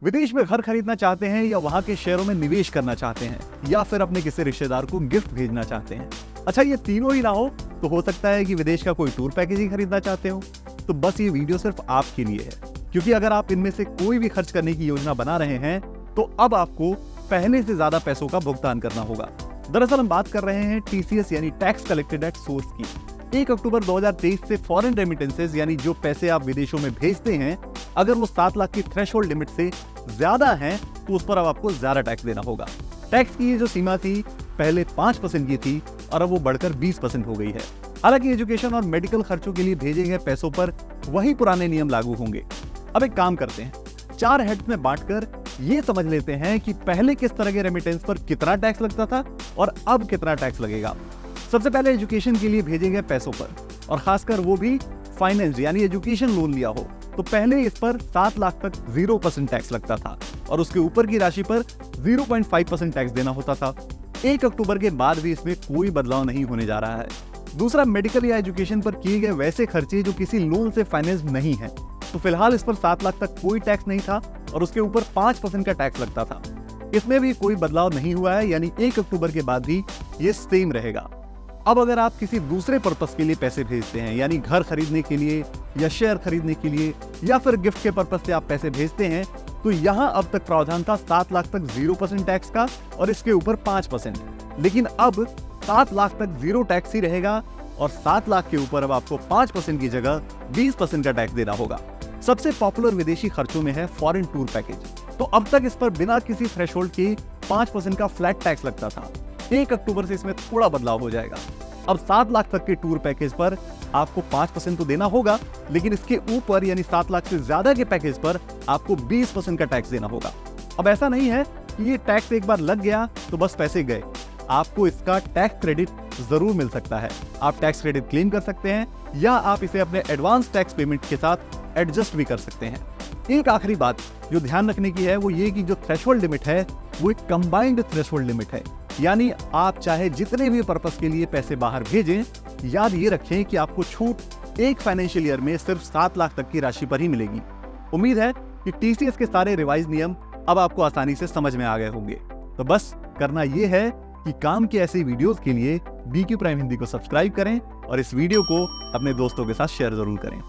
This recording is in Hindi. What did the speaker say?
विदेश में घर खरीदना चाहते हैं या वहां के शेयरों में निवेश करना चाहते हैं या फिर अपने किसी रिश्तेदार को गिफ्ट भेजना चाहते हैं। अच्छा, ये तीनों ही ना हो सकता है कि विदेश का कोई टूर पैकेज ही खरीदना चाहते हो। तो बस ये वीडियो सिर्फ आपके लिए है, क्योंकि अगर आप इनमें से कोई भी खर्च करने की योजना बना रहे हैं तो अब आपको पहले से ज्यादा पैसों का भुगतान करना होगा। दरअसल हम बात कर रहे हैं TCS यानी टैक्स कलेक्टेड एट सोर्स की। 1 अक्टूबर 2023 से फॉरेन रेमिटेंसेज यानी जो पैसे आप विदेशों में भेजते हैं, अगर वो 7 लाख की थ्रेशोल्ड लिमिट से ज्यादा है तो उस पर अब आपको ज्यादा टैक्स देना होगा। टैक्स की ये जो सीमा थी पहले 5% की थी और अब वो बढ़कर 20% हो गई है। हालांकि एजुकेशन और मेडिकल खर्चों के लिए भेजे गए पैसों पर वही पुराने नियम लागू होंगे। अब एक काम करते हैं, 4 हेड्स में बांटकर ये समझ लेते हैं कि पहले किस तरह के रेमिटेंस पर कितना टैक्स लगता था और अब कितना टैक्स लगेगा। सबसे पहले एजुकेशन के लिए भेजे गए पैसों पर, और खासकर वो भी फाइनेंस यानी एजुकेशन लोन लिया हो, तो पहले इस पर 7 लाख तक 0% टैक्स लगता था और उसके ऊपर की राशि पर 0.5% टैक्स देना होता था। 1 अक्टूबर के बाद भी इसमें कोई बदलाव नहीं होने जा रहा है। दूसरा, मेडिकल या एजुकेशन पर किए गए वैसे खर्चे जो किसी लोन से फाइनेंस नहीं है, तो फिलहाल इस पर 7 लाख तक कोई टैक्स नहीं था और उसके ऊपर 5% का टैक्स लगता था। इसमें भी कोई बदलाव नहीं हुआ है, यानी 1 अक्टूबर के बाद भी ये सेम रहेगा। अब अगर आप किसी दूसरे पर्पस के लिए पैसे भेजते हैं, यानी घर खरीदने के लिए या शेयर खरीदने के लिए या फिर गिफ्ट के पर्पस से आप पैसे भेजते हैं, तो यहाँ अब तक प्रावधान था 7 लाख तक 0% टैक्स का और इसके ऊपर 5%। लेकिन अब 7 लाख तक 0 टैक्स ही रहेगा और 7 लाख के ऊपर अब आपको 5% की जगह 20% का टैक्स देना होगा। सबसे पॉपुलर विदेशी खर्चों में है फॉरेन टूर पैकेज। तो अब तक इस पर बिना किसी थ्रेशोल्ड के 5% का फ्लैट टैक्स लगता था। 1 अक्टूबर से इसमें थोड़ा बदलाव हो जाएगा। अब 7 लाख तक के टूर पैकेज पर आपको 5% तो देना होगा, लेकिन इसके ऊपर यानी 7 लाख से ज्यादा के पैकेज पर आपको 20% का टैक्स देना होगा। अब ऐसा नहीं है कि ये टैक्स एक बार लग गया तो बस पैसे गए। आपको इसका टैक्स क्रेडिट जरूर मिल सकता है। आप टैक्स क्रेडिट क्लेम कर सकते हैं या आप इसे अपने एडवांस टैक्स पेमेंट के साथ एडजस्ट भी कर सकते हैं। एक आखिरी बात जो ध्यान रखने की है वो ये कि जो थ्रेशोल्ड लिमिट है वो एक कंबाइंड थ्रेशोल्ड लिमिट है, यानी आप चाहे जितने भी पर्पस के लिए पैसे बाहर भेजें, याद ये रखें कि आपको छूट एक फाइनेंशियल ईयर में सिर्फ 7 लाख तक की राशि पर ही मिलेगी। उम्मीद है कि TCS के सारे रिवाइज नियम अब आपको आसानी से समझ में आ गए होंगे। तो बस करना ये है कि काम की ऐसी वीडियोस के लिए BQ प्राइम हिंदी को सब्सक्राइब करें और इस वीडियो को अपने दोस्तों के साथ शेयर जरूर करें।